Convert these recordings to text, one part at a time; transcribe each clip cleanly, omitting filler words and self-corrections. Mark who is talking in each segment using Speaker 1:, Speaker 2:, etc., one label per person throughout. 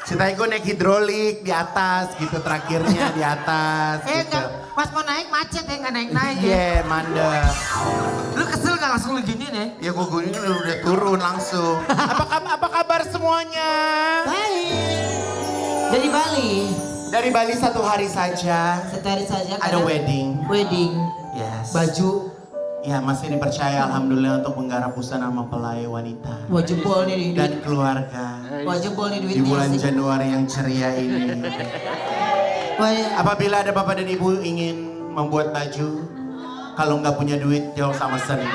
Speaker 1: Si Taiko naik hidrolik di atas gitu, terakhirnya di atas gitu.
Speaker 2: Pas mau naik macet ya, nggak naik-naik ya.
Speaker 1: Iya, mandek.
Speaker 2: Lu kesel gak langsung lu gini nih?
Speaker 1: Ya gue gini udah turun langsung. Apa kabar semuanya?
Speaker 2: Baik. Dari Bali.
Speaker 1: Dari Bali 1 hari saja.
Speaker 2: Setari saja.
Speaker 1: Ada wedding.
Speaker 2: Wedding.
Speaker 1: Yes.
Speaker 2: Baju.
Speaker 1: Ya masih dipercaya alhamdulillah untuk menggarap busana mempelai wanita.
Speaker 2: Wah jempol nih.
Speaker 1: Dan keluarga.
Speaker 2: Wah jempol nih duitnya.
Speaker 1: Di bulan
Speaker 2: sih.
Speaker 1: Januari yang ceria ini.
Speaker 2: Wah, ya.
Speaker 1: Apabila ada bapak dan ibu ingin membuat baju, kalau nggak punya duit jauh sama seni.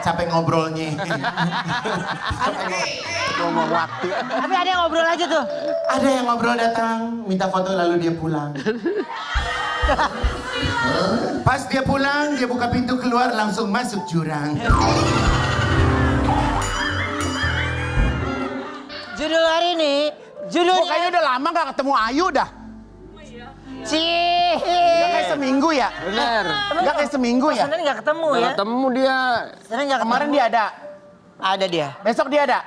Speaker 1: Capek ngobrolnya.
Speaker 3: Ngomong waktu.
Speaker 2: Tapi ada yang ngobrol aja tuh.
Speaker 1: Ada yang ngobrol datang, minta foto lalu dia pulang. Pas dia pulang, dia buka pintu keluar langsung masuk jurang.
Speaker 2: Judul hari ini, judulnya...
Speaker 3: Kayaknya udah lama gak ketemu Ayu dah.
Speaker 2: Cih.
Speaker 3: Gak kayak seminggu ya?
Speaker 4: Bener.
Speaker 3: Gak kayak seminggu ya?
Speaker 2: Senin nggak ketemu
Speaker 4: Nggak
Speaker 2: ya?
Speaker 4: ketemu dia.
Speaker 2: Senin nggak ketemu.
Speaker 3: Kemarin dia ada.
Speaker 2: Ada dia.
Speaker 3: Besok dia ada.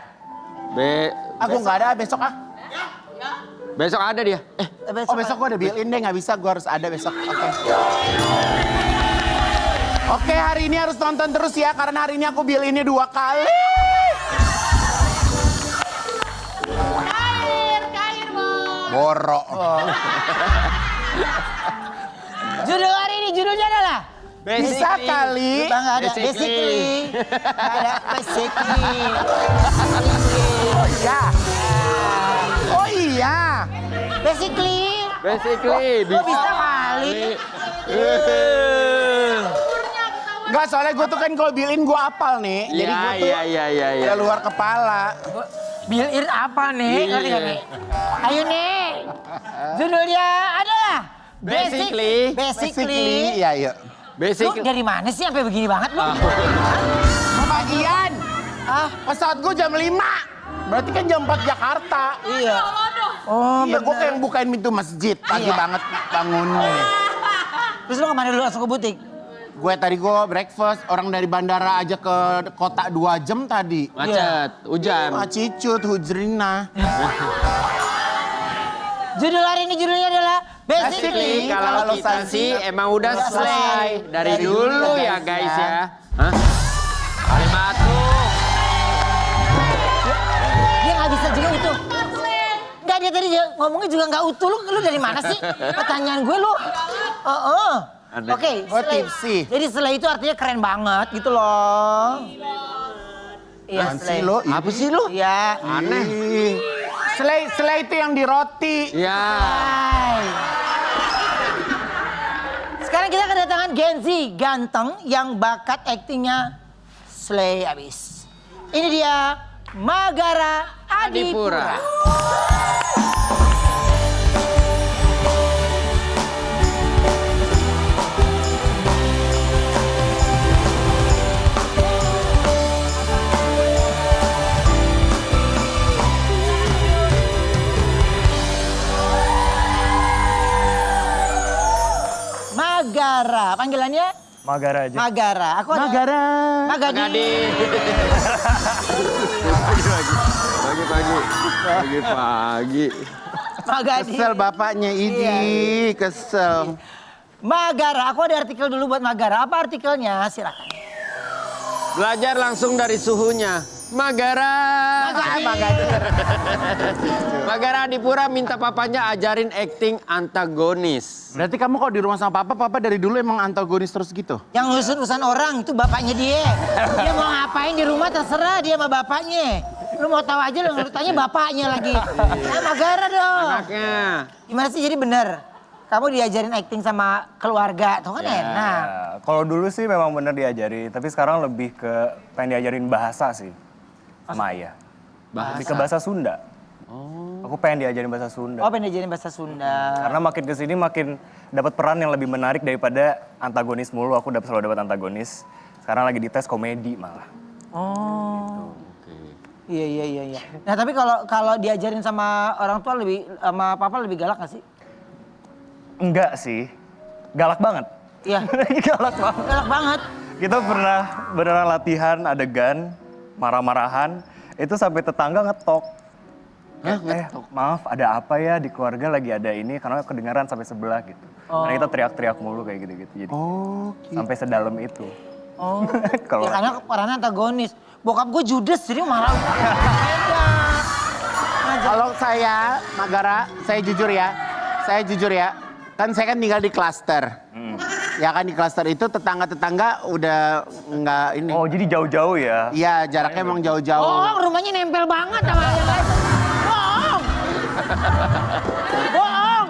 Speaker 3: Aku nggak ada besok ah.
Speaker 4: Besok ada dia.
Speaker 3: Oh besok gue ada bill-in deh, nggak bisa, gue harus ada besok. Oke. Oke, hari ini harus nonton terus ya, karena hari ini aku bill-innya 2 kali.
Speaker 5: Cair, Bang.
Speaker 3: Borok.
Speaker 2: Judul hari ini judulnya adalah
Speaker 3: Bisa kali.
Speaker 2: Bang ada
Speaker 4: Basically.
Speaker 2: Ada basically.
Speaker 3: Oh iya. Oh iya.
Speaker 2: Basically.
Speaker 4: Basically
Speaker 2: Bisa kali.
Speaker 3: Enggak, soalnya gue tuh kan kalau bill-in gue apal nih. Jadi gue tuh
Speaker 4: Iya.
Speaker 3: udah luar kepala.
Speaker 2: Bill-in apa nih? Ngerti nggak nih? Ayo nih. Judulnya adalah
Speaker 4: Basically.
Speaker 3: Iya, iya.
Speaker 2: Lu dari mana sih sampai begini banget lu?
Speaker 3: Kebagian.
Speaker 2: Ah,
Speaker 3: Pesawat gue jam 5. Berarti kan jam 4 Jakarta.
Speaker 2: iya. Oh,
Speaker 3: Iya, gue
Speaker 2: bener.
Speaker 3: kayak bukain pintu masjid. Pagi
Speaker 2: Iya.
Speaker 3: banget bangunnya.
Speaker 2: Terus lu kemana dulu langsung ke butik?
Speaker 3: Gue tadi breakfast, orang dari bandara aja ke kota 2 jam tadi.
Speaker 4: Macet, hujan.
Speaker 3: Cicut, hujrina.
Speaker 2: Judul hari ini judulnya adalah Basically.
Speaker 4: Kalau kita sih emang udah selesai dari dulu ya guys ya. Hah? Kalimat tuh.
Speaker 2: Dia nggak bisa juga itu. Nggak, dia tadi ngomongnya juga nggak utuh. Lu dari mana sih? Pertanyaan gue lu.
Speaker 4: Ada.
Speaker 2: Oke,
Speaker 3: Oh, tipsy.
Speaker 2: jadi setelah itu artinya keren banget gitu loh. Iya,
Speaker 3: Apaan sih lo?
Speaker 4: Apa sih lu?
Speaker 2: Iya.
Speaker 4: Aneh.
Speaker 3: Ih. Selai itu yang di roti.
Speaker 4: Ya.
Speaker 2: Hai. Sekarang kita kedatangan Genzi ganteng yang bakat aktingnya slay abis. Ini dia Magara Adipura. Magara, panggilannya?
Speaker 6: Magara aja.
Speaker 2: Magara. Aku ada
Speaker 3: Magara.
Speaker 2: Magadi.
Speaker 4: Pagi.
Speaker 2: Magadi.
Speaker 3: Kesel bapaknya, Idi. Kesel.
Speaker 2: Magara, aku ada artikel dulu buat Magara. Apa artikelnya? Silakan.
Speaker 4: Belajar langsung dari suhunya. Magara. Magara Adipura minta papanya ajarin acting antagonis.
Speaker 3: Berarti kamu kalau di rumah sama papa dari dulu emang antagonis terus gitu?
Speaker 2: Yang urusan orang itu bapaknya dia. Dia mau ngapain di rumah terserah dia sama bapaknya. Lu mau tahu aja lu tanya bapaknya lagi. Nah, Magara dong.
Speaker 4: Anaknya.
Speaker 2: Gimana sih jadi bener? Kamu diajarin acting sama keluarga, tuh kan enak.
Speaker 6: Ya, kalau dulu sih memang bener diajari, tapi sekarang lebih ke pengen diajarin bahasa sih. Sama ayah. Lebih ke bahasa Sunda. Aku pengen diajarin bahasa Sunda.
Speaker 2: Oh, pengen diajarin bahasa Sunda.
Speaker 6: Karena makin kesini makin dapat peran yang lebih menarik daripada antagonis mulu. Aku selalu dapat antagonis. Sekarang lagi dites komedi malah.
Speaker 2: Oh. Iya. Nah, tapi kalau diajarin sama orang tua sama papa lebih galak gak sih?
Speaker 6: Enggak sih. Galak banget.
Speaker 2: Iya.
Speaker 6: Galak banget.
Speaker 2: Galak banget.
Speaker 6: Kita pernah beneran latihan adegan. marah-marahan, itu sampai tetangga ngetok. Maaf ada apa ya di keluarga lagi ada ini, karena kedengaran sampai sebelah gitu. Karena kita teriak-teriak mulu kayak gitu-gitu. Jadi sampai sedalam itu.
Speaker 2: Oh,
Speaker 6: Kalau
Speaker 2: ya karena perannya antagonis. Bokap gue judes, jadi marah. Beda.
Speaker 3: Kalau saya, Magara, saya jujur ya, kan saya kan tinggal di klaster. Ya kan di klaster itu tetangga-tetangga udah nggak ini.
Speaker 6: Oh jadi jauh-jauh ya?
Speaker 3: Iya jaraknya emang jauh-jauh.
Speaker 2: Oh, rumahnya nempel banget sama yang lain. Bohong! Bohong!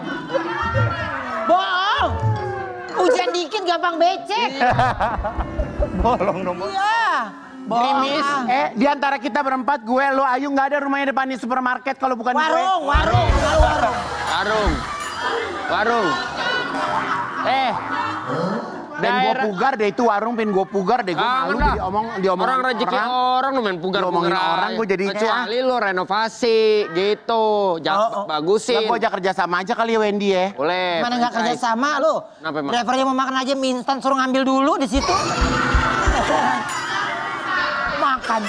Speaker 2: Bohong! Hujan dikit gampang becek.
Speaker 6: Bolong dong.
Speaker 2: Iya. Bohong.
Speaker 3: Gerimis, di antara kita berempat, gue, lo, Ayu nggak ada rumahnya depan di supermarket kalau bukan gue.
Speaker 4: Warung.
Speaker 3: Dan gue pugar deh itu warung, pengen gue pugar deh, gue malu diomong
Speaker 4: orang rezeki orang lu main
Speaker 3: diomongin
Speaker 4: pugar-pugar
Speaker 3: orang, gue jadi
Speaker 4: kecuali lu renovasi gitu, bagusin.
Speaker 3: Gue ajak kerja sama aja kali ya Wendy ya.
Speaker 4: Boleh.
Speaker 2: Mana nggak kerja sama lu?
Speaker 4: Kenapa emang?
Speaker 2: Drivernya mau makan aja mie instan suruh ngambil dulu di situ. Makan.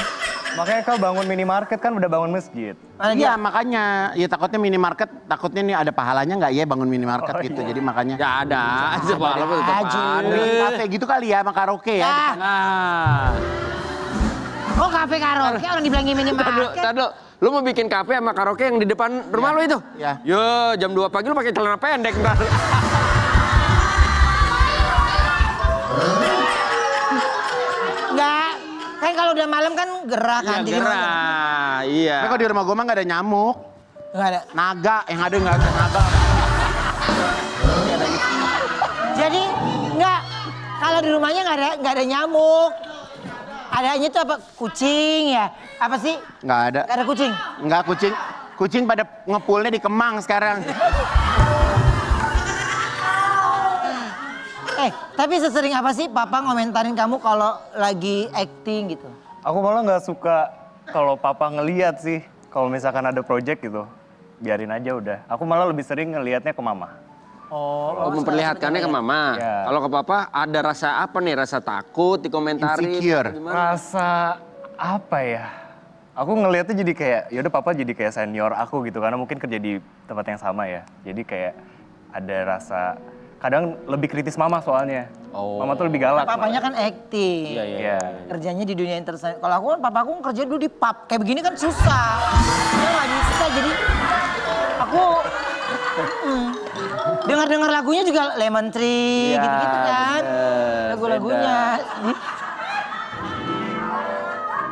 Speaker 6: Makanya kau bangun minimarket kan udah bangun masjid.
Speaker 2: Mana
Speaker 3: Iya
Speaker 2: dia?
Speaker 3: makanya, ya takutnya minimarket, takutnya nih ada pahalanya nggak ya bangun minimarket gitu, jadi makanya.
Speaker 4: Ya ada, sepalah lu tetap
Speaker 2: Aja.
Speaker 4: ada.
Speaker 3: Bikin kafe gitu kali ya, sama karaoke ya.
Speaker 2: Ah.
Speaker 4: Nah.
Speaker 2: Oh kafe karaoke orang dibilangin minimarket.
Speaker 4: Tadi lu mau bikin kafe sama karaoke yang di depan rumah lu itu?
Speaker 3: Iya.
Speaker 4: Yo, jam 2 pagi lu pakai celana pendek ntar.
Speaker 2: Enggak. Kan kalau udah malam kan gerah kan.
Speaker 4: Iya, gerah. Iya.
Speaker 3: Tapi kalau di rumah gue mah nggak ada nyamuk,
Speaker 2: Enggak ada.
Speaker 3: naga, yang ada nggak ada naga.
Speaker 2: Jadi enggak. Kalau di rumahnya enggak ada nyamuk. Adanya tuh apa? Kucing ya? Apa sih?
Speaker 3: Nggak ada.
Speaker 2: Enggak ada kucing.
Speaker 3: Nggak kucing pada ngepulnya di Kemang sekarang.
Speaker 2: Tapi sesering apa sih papa ngomentarin kamu kalau lagi acting gitu?
Speaker 6: Aku malah nggak suka kalau papa ngeliat sih. Kalau misalkan ada project gitu, biarin aja udah. Aku malah lebih sering ngelihatnya ke mama.
Speaker 4: Oh, memperlihatkannya ke mama.
Speaker 6: Ya.
Speaker 4: Kalau ke papa ada rasa apa nih? Rasa takut dikomentarin?
Speaker 3: Insecure.
Speaker 4: Gimana?
Speaker 6: Rasa apa ya? Aku ngelihatnya jadi kayak, yaudah papa jadi kayak senior aku gitu. Karena mungkin kerja di tempat yang sama ya. Jadi kayak ada rasa, kadang lebih kritis mama soalnya.
Speaker 4: Oh.
Speaker 6: Mama tuh lebih galak.
Speaker 2: Papanya kan acting.
Speaker 6: Iya.
Speaker 2: Kerjanya di dunia entertainment. Kalau aku kan papa aku kerja dulu di pub. Kayak begini kan susah. Dia nggak bisa jadi aku dengar lagunya juga Lemon Tree
Speaker 4: Iya,
Speaker 2: gitu-gitu kan.
Speaker 4: bener,
Speaker 2: Lagu-lagunya.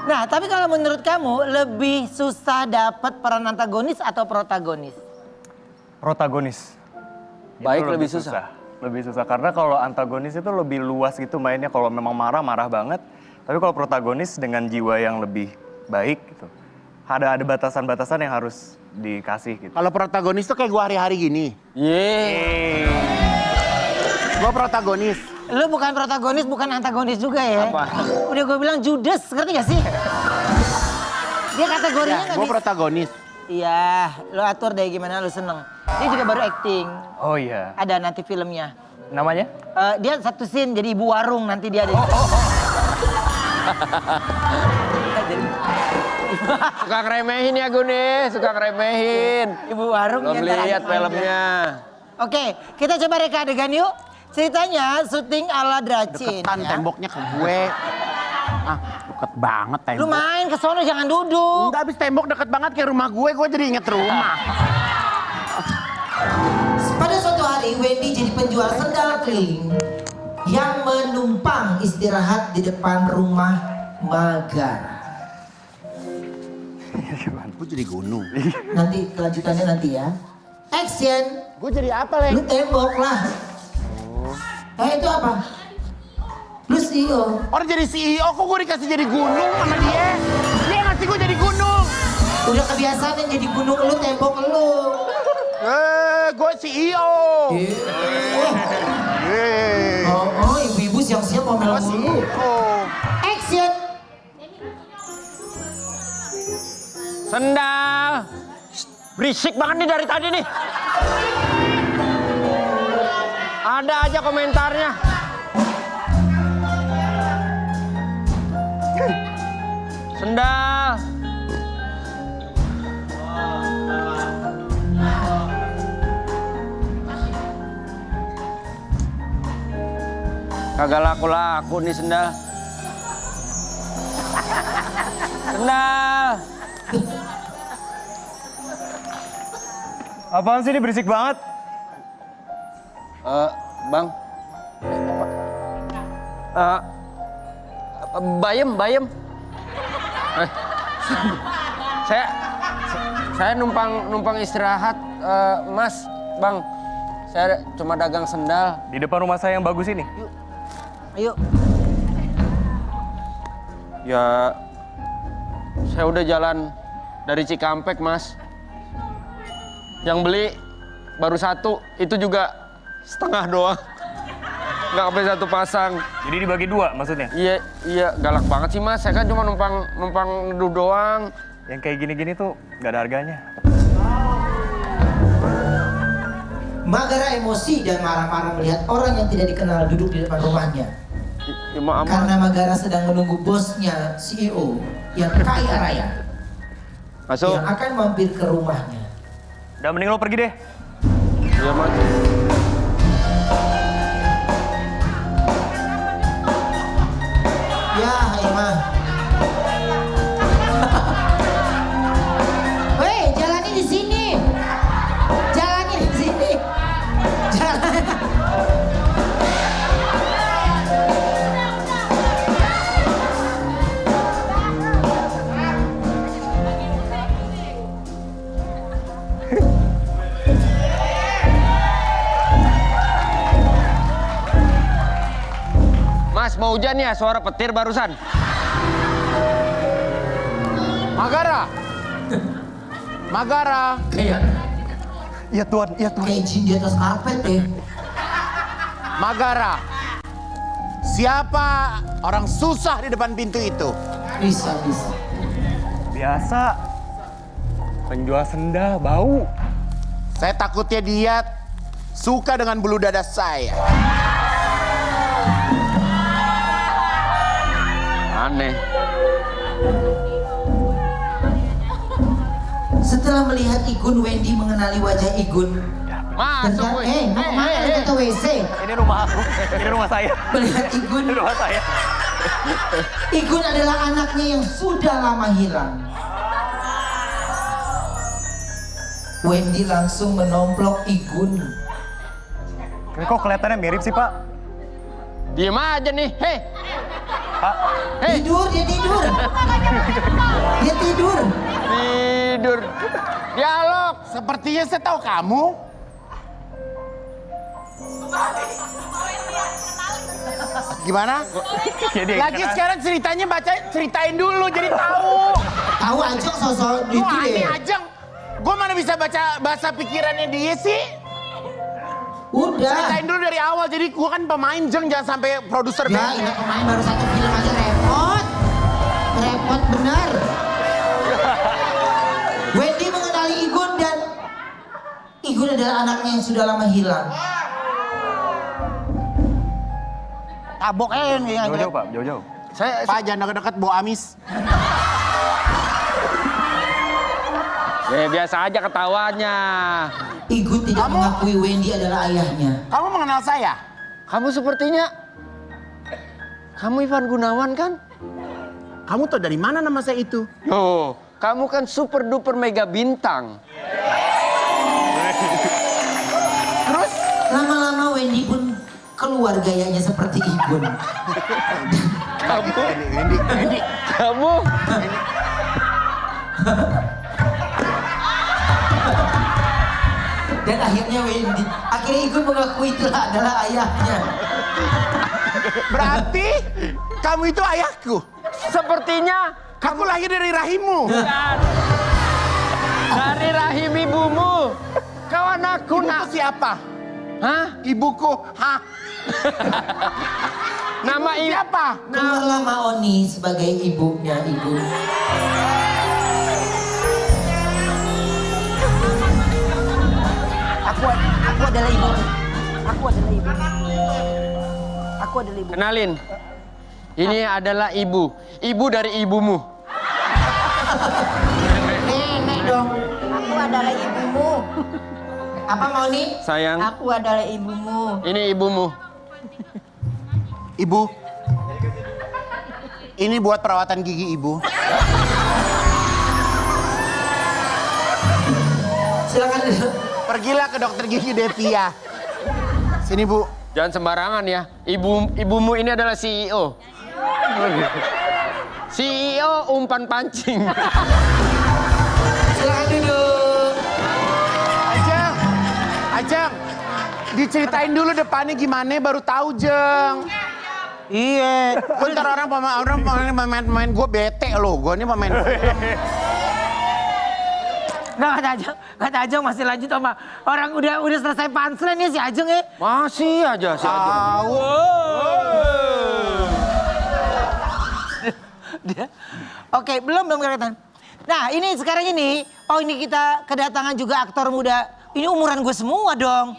Speaker 2: Nah, tapi kalau menurut kamu lebih susah dapat peran antagonis atau protagonis?
Speaker 6: Protagonis.
Speaker 4: Baik,
Speaker 6: Itu
Speaker 4: lebih susah.
Speaker 6: Lebih susah karena kalau antagonis itu lebih luas gitu mainnya. Kalau memang marah banget. Tapi kalau protagonis dengan jiwa yang lebih baik gitu. Ada batasan-batasan yang harus dikasih gitu.
Speaker 3: Kalau protagonis tuh kayak gue hari-hari gini.
Speaker 4: Yeay.
Speaker 3: Gue protagonis.
Speaker 2: Lu bukan protagonis, bukan antagonis juga ya?
Speaker 4: Apa?
Speaker 2: Udah gue bilang judes, ngerti gak sih? Dia kategorinya
Speaker 3: Ya,
Speaker 2: gak
Speaker 3: gue
Speaker 2: bisa.
Speaker 3: protagonis.
Speaker 2: Iya, lu atur deh gimana lu seneng. Dia juga baru acting.
Speaker 6: Oh iya.
Speaker 2: Ada nanti filmnya.
Speaker 6: Namanya?
Speaker 2: Dia satu scene jadi ibu warung nanti dia ada.
Speaker 4: Suka ngeremehin ya gue nih, suka ngeremehin.
Speaker 2: Ibu warung.
Speaker 4: Belum
Speaker 2: ntar ada
Speaker 4: lihat
Speaker 2: aja.
Speaker 4: filmnya.
Speaker 2: Oke, kita coba reka adegan yuk. Ceritanya syuting ala Dracin.
Speaker 3: Deketan
Speaker 2: ya.
Speaker 3: temboknya ke gue. Ah, deket banget tembok.
Speaker 2: Lu main ke sono jangan duduk.
Speaker 3: Enggak, habis tembok deket banget kayak rumah gue jadi inget rumah.
Speaker 2: Pada suatu hari Wendy jadi penjual sendal keliling yang menumpang istirahat di depan rumah Magar.
Speaker 3: Gue jadi gunung.
Speaker 2: Nanti kelanjutannya nanti ya. Action.
Speaker 3: Gue jadi apa, Leng?
Speaker 2: Lu tembok lah. Itu apa? Lu CEO.
Speaker 3: Orang jadi CEO, kok gue dikasih jadi gunung sama dia? Dia ngasih gue jadi gunung.
Speaker 2: Udah kebiasaan yang jadi gunung lu tembok lu.
Speaker 3: Gue CEO.
Speaker 2: Oh, ibu-ibu siang-siang mau
Speaker 3: Gue
Speaker 2: melu mulu.
Speaker 3: CEO.
Speaker 2: Action.
Speaker 4: Sendal. Berisik banget nih dari tadi nih. Ada aja komentarnya. Sendal. Kagak laku-laku nih sendal. Sendal.
Speaker 6: Apaan sih ini berisik banget?
Speaker 4: Bang. Bayem. Saya numpang istirahat, Mas, Bang. Saya cuma dagang sendal.
Speaker 6: Di depan rumah saya yang bagus ini.
Speaker 2: Ayo.
Speaker 4: Ya, saya udah jalan dari Cikampek, Mas. Yang beli baru satu, itu juga setengah doang. Nggak sampai satu pasang.
Speaker 6: Jadi dibagi dua maksudnya?
Speaker 4: Iya, galak banget sih, Mas. Saya kan cuma numpang neduh doang.
Speaker 6: Yang kayak gini-gini tuh nggak ada harganya.
Speaker 2: Magara emosi dan marah-marah melihat orang yang tidak dikenal duduk di depan rumahnya.
Speaker 4: Ya, maaf,
Speaker 2: Karena Magara sedang menunggu bosnya, CEO, yang kaya raya.
Speaker 4: Masuk.
Speaker 2: Yang akan mampir ke rumahnya.
Speaker 6: Udah mending lo pergi deh.
Speaker 4: Iya, Mas.
Speaker 2: Ya, Haima. Weh, jalannya di sini. Jalannya di sini. Jalan.
Speaker 4: Mas, mau hujan ya? Suara petir barusan.
Speaker 3: Magara.
Speaker 2: Kayak
Speaker 6: Iya Tuan, iya Tuan.
Speaker 2: kayak jin di atas karpet deh.
Speaker 3: Magara. Siapa orang susah di depan pintu itu?
Speaker 2: Bisa.
Speaker 6: Biasa. Penjual sendal, bau.
Speaker 3: Saya takutnya dia suka dengan bulu dada saya.
Speaker 4: Aneh.
Speaker 2: Setelah melihat Igun, Wendy mengenali wajah Igun.
Speaker 4: Masuk, weh.
Speaker 2: Mau kemana ke WC?
Speaker 6: Ini rumah aku, ini rumah saya.
Speaker 2: Melihat Igun.
Speaker 6: Ini rumah saya.
Speaker 2: Igun adalah anaknya yang sudah lama hilang. Wendy langsung menomplok Igun.
Speaker 6: Kok kelihatannya mirip sih Pak?
Speaker 4: Diem aja nih. Hei.
Speaker 6: Pak,
Speaker 4: Hei.
Speaker 2: Dia tidur. Dia tidur.
Speaker 4: Tidur. Dialog.
Speaker 3: Sepertinya saya tahu kamu. Gimana?
Speaker 6: jadi
Speaker 3: Lagi sekarang ceritanya ceritain dulu jadi tahu.
Speaker 2: Tahu aja sosok itu
Speaker 3: Wah, ini
Speaker 2: deh.
Speaker 3: Ajeng. Gue mana bisa baca bahasa pikirannya dia sih?
Speaker 2: Udah.
Speaker 3: Ceritain dulu dari awal. Jadi gue kan pemain Jeng, jangan sampai produser
Speaker 2: Ya,
Speaker 3: band.
Speaker 2: ini pemain baru satu film aja repot. Repot benar. Wendy mengenali Igun dan Igun adalah anaknya yang sudah lama hilang. Tabok
Speaker 6: Jauh-jauh Pak, jauh-jauh.
Speaker 3: Pak jangan deket-deket bau amis.
Speaker 4: Ya, biasa aja ketawanya.
Speaker 2: Igun tidak mengakui Wendy adalah ayahnya.
Speaker 3: Kamu mengenal saya?
Speaker 4: Kamu sepertinya... Kamu Ivan Gunawan kan?
Speaker 3: Kamu tahu dari mana nama saya itu?
Speaker 4: Oh, kamu kan super duper mega bintang.
Speaker 3: Terus?
Speaker 2: Lama-lama Wendy pun keluar gayanya seperti Igun.
Speaker 4: Kamu...
Speaker 2: Dan akhirnya Igun mengakui itulah adalah ayahnya.
Speaker 3: Berarti kamu itu ayahku?
Speaker 4: Sepertinya
Speaker 3: Aku lahir dari rahimmu.
Speaker 4: kan dari rahim ibumu. Kau anakku,
Speaker 3: Ibuku
Speaker 4: nak.
Speaker 3: siapa?
Speaker 4: Hah?
Speaker 3: Ibuku, hah?
Speaker 4: Nama
Speaker 3: Ibu siapa?
Speaker 2: Keluarlah Maoni sebagai ibunya Igun. Aku adalah ibu. Aku adalah ibu. Aku adalah ibu.
Speaker 4: Kenalin. Ini adalah ibu. Ibu dari ibumu.
Speaker 2: Nenek dong.
Speaker 5: Aku adalah ibumu.
Speaker 2: Apa mau nih?
Speaker 4: Sayang,
Speaker 5: Aku adalah ibumu.
Speaker 4: ini ibumu.
Speaker 3: Ibu. Ini buat perawatan gigi ibu.
Speaker 2: Silakan duduk.
Speaker 3: Pergilah ke dokter gigi Devia. Sini Bu.
Speaker 4: Jangan sembarangan ya. Ibumu ini adalah CEO. CEO umpan pancing.
Speaker 2: Silakan duduk.
Speaker 3: Ajeng. Diceritain dulu depannya gimana baru tahu, Jeng.
Speaker 2: Iya.
Speaker 3: Bentar orang pemain gue bete loh. Gue ini pemain film.
Speaker 2: Nggak, kata Ajeng masih lanjut sama orang udah selesai punchline ya si Ajeng ya.
Speaker 4: Masih aja si Ajeng.
Speaker 3: Tahu.
Speaker 2: Oke, belum kelihatan. Nah, ini sekarang ini, ini kita kedatangan juga aktor muda. Ini umuran gue semua dong.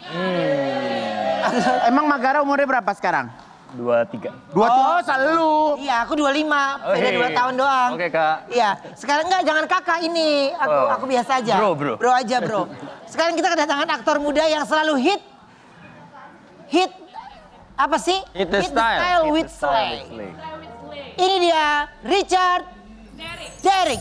Speaker 3: Emang Magara umurnya berapa sekarang?
Speaker 6: 23.
Speaker 3: Selalu.
Speaker 2: Iya, aku 25, beda 2 tahun doang.
Speaker 6: Oke, Kak.
Speaker 2: Iya, sekarang enggak, jangan kakak ini. Aku biasa aja.
Speaker 6: Bro.
Speaker 2: Bro aja, bro. Sekarang kita kedatangan aktor muda yang selalu hit apa sih?
Speaker 4: Hit the style.
Speaker 2: with slay. Ini dia Richard Derrick.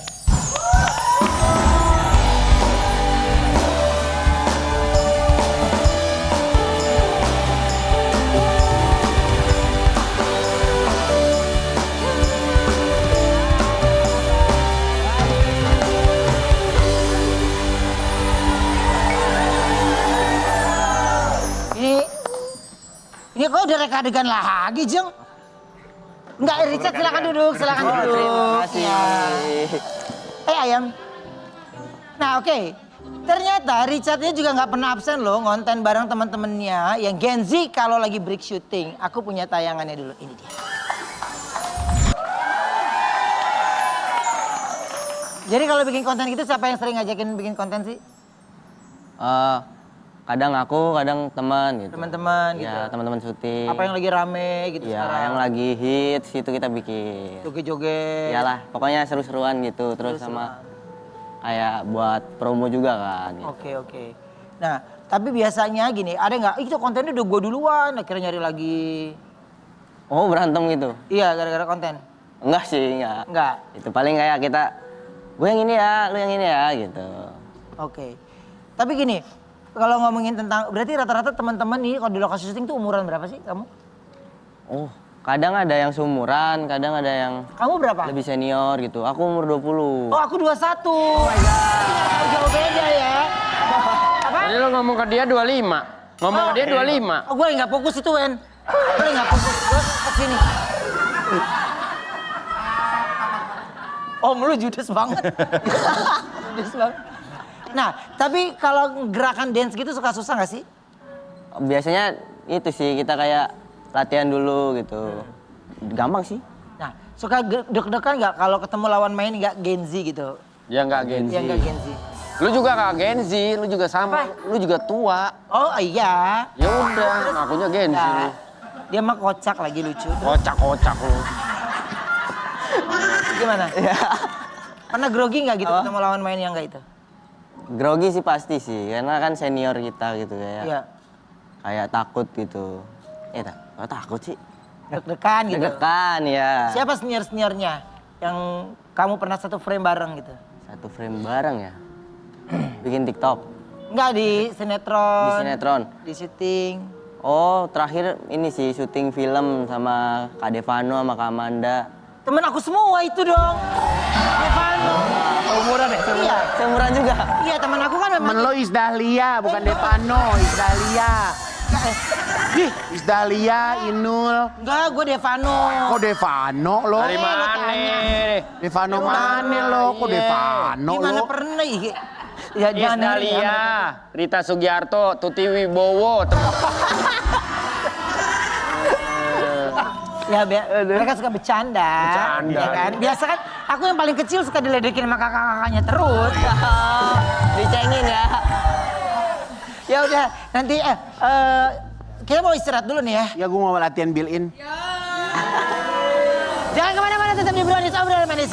Speaker 2: Ini kok udah reka adegan lagi, Jeng? Enggak, Richard silakan duduk,
Speaker 4: Terima kasih.
Speaker 2: Ya. Ayam. Nah, oke. Ternyata Richard ini juga nggak pernah absen loh ngonten bareng teman-temannya yang Gen Z kalau lagi break shooting. Aku punya tayangannya dulu, ini dia. Jadi kalau bikin konten gitu siapa yang sering ngajakin bikin konten sih?
Speaker 7: Kadang aku, kadang teman gitu.
Speaker 2: Teman-teman gitu.
Speaker 7: Ya, teman-teman syuting.
Speaker 2: Apa yang lagi rame gitu
Speaker 7: Ya,
Speaker 2: sekarang?
Speaker 7: yang lagi hits itu kita bikin.
Speaker 2: Joget-joget.
Speaker 7: Iyalah, pokoknya seru-seruan gitu. Terus sama kayak buat promo juga kan. Gitu.
Speaker 2: Oke. Nah, tapi biasanya gini, ada nggak? Itu kontennya udah gue duluan, akhirnya nyari lagi.
Speaker 7: Oh, berantem gitu?
Speaker 2: Iya, gara-gara konten.
Speaker 7: Enggak sih, enggak.
Speaker 2: Enggak.
Speaker 7: Itu paling kayak kita, gue yang ini ya, lu yang ini ya gitu.
Speaker 2: Oke. Tapi gini, kalau ngomongin tentang, berarti rata-rata teman-teman nih kalau di lokasi syuting tuh umuran berapa sih kamu?
Speaker 7: Oh, kadang ada yang seumuran, kadang ada yang
Speaker 2: Kamu berapa?
Speaker 7: lebih senior gitu. Aku umur 20.
Speaker 2: Oh, aku 21. Oh my God. Jauh beda ya. Apa?
Speaker 4: Tadi lo ngomong ke dia 25. Ngomong ke dia 25.
Speaker 2: Oh, gue nggak fokus itu, Wen. Gue nggak fokus. Gue kesini. Om, lu judes banget. Judes banget. Nah, tapi kalau gerakan dance gitu suka susah nggak sih?
Speaker 7: Biasanya itu sih, kita kayak latihan dulu gitu. Gampang sih.
Speaker 2: Nah, suka deg-degan nggak kalau ketemu lawan main nggak Gen Z gitu?
Speaker 4: Ya nggak Gen Z.
Speaker 2: Yang nggak Gen Z.
Speaker 4: Lu juga nggak Gen Z, lu juga sama.
Speaker 2: Apa?
Speaker 4: Lu juga tua.
Speaker 2: Oh iya.
Speaker 4: Ya udah, akunya Gen Z lu.
Speaker 2: Nah, dia mah kocak lagi lucu.
Speaker 4: Kocak-kocak lu.
Speaker 2: Gimana? Pernah grogi nggak gitu ketemu lawan main yang nggak itu?
Speaker 7: Grogi sih pasti sih, karena kan senior kita gitu kayak.
Speaker 2: Iya.
Speaker 7: Kayak takut gitu. Kok takut sih?
Speaker 2: Deg-degan gitu.
Speaker 7: Deg-degan ya.
Speaker 2: Siapa senior-seniornya yang kamu pernah satu frame bareng gitu?
Speaker 7: Satu frame bareng ya. Bikin TikTok.
Speaker 2: Enggak di sinetron.
Speaker 7: Di sinetron.
Speaker 2: Di syuting.
Speaker 7: Oh, terakhir ini sih syuting film sama Kak Devano sama Kak Amanda.
Speaker 2: Temen aku semua itu dong. Devano.
Speaker 7: Umuran ya?
Speaker 2: Iya.
Speaker 7: Seumuran juga.
Speaker 2: Iya, teman aku kan memang.
Speaker 3: Temen lo Isdahlia, bukan Devano, Isdahlia. Isdahlia, Inul.
Speaker 2: Enggak, gue Devano.
Speaker 3: Kok Devano lo?
Speaker 4: Dari mana nih?
Speaker 3: Devano mana lo? Kok Devano
Speaker 2: Gimana
Speaker 3: lo?
Speaker 2: pernah? Ya, jangan
Speaker 4: Isdalia, Rita Sugiarto, Tuti Wibowo.
Speaker 2: Ya, mereka suka bercanda.
Speaker 4: Bercanda.
Speaker 2: Ya kan? Biasa kan, aku yang paling kecil suka diledekin sama kakak-kakaknya terus.
Speaker 7: Dicengin ya.
Speaker 2: Ya udah, nanti kita mau istirahat dulu nih ya.
Speaker 3: Ya gue mau latihan build-in.
Speaker 2: Jangan kemana-mana, tetap di Brownies Obrolan Manis.